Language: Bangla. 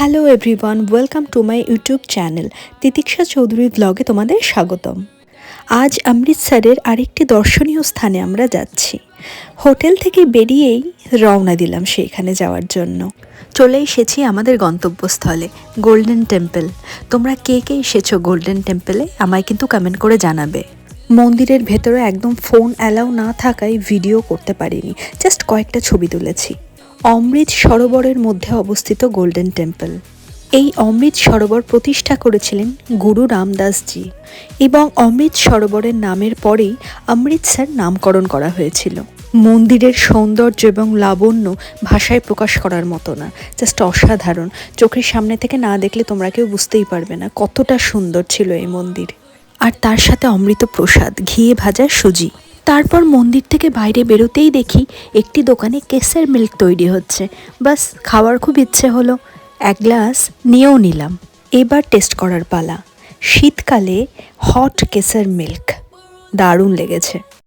Hello everyone, welcome to my YouTube channel Titiksha Chowdhury ব্লগে তোমাদের স্বাগতম। আজ অমৃতসরের আরেকটি দর্শনীয় স্থানে আমরা যাচ্ছি। হোটেল থেকে বেরিয়েই রওনা দিলাম সেইখানে যাওয়ার জন্য। চলে এসেছি আমাদের গন্তব্যস্থলে গোল্ডেন টেম্পল। তোমরা কে কে এসেছো গোল্ডেন টেম্পলে আমায় কিন্তু কমেন্ট করে জানাবে। মন্দিরের ভেতরে একদম ফোন অ্যালাউ না থাকায় ভিডিও করতে পারিনি, জাস্ট কয়েকটা ছবি তুলেছি। অমৃত সরোবরের মধ্যে অবস্থিত গোল্ডেন টেম্পল। এই অমৃত সরোবর প্রতিষ্ঠা করেছিলেন গুরু রামদাসজি এবং অমৃত সরোবরের নামের পরেই অমৃতসর নামকরণ করা হয়েছিল। মন্দিরের সৌন্দর্য এবং লাবণ্য ভাষায় প্রকাশ করার মতো না, জাস্ট অসাধারণ। চোখের সামনে থেকে না দেখলে তোমরা কেউ বুঝতেই পারবে না কতটা সুন্দর ছিল এই মন্দির। আর তার সাথে অমৃত প্রসাদ, ঘিয়ে ভাজা সুজি। তারপর মন্দির থেকে বাইরে বেরোতেই দেখি একটি দোকানে কেসের মিল্ক তৈরি হচ্ছে। বাস খাওয়ার খুব ইচ্ছে হলো, এক গ্লাস নিয়েও নিলাম। এবার টেস্ট করার পালা। শীতকালে হট কেসের মিল্ক দারুণ লেগেছে।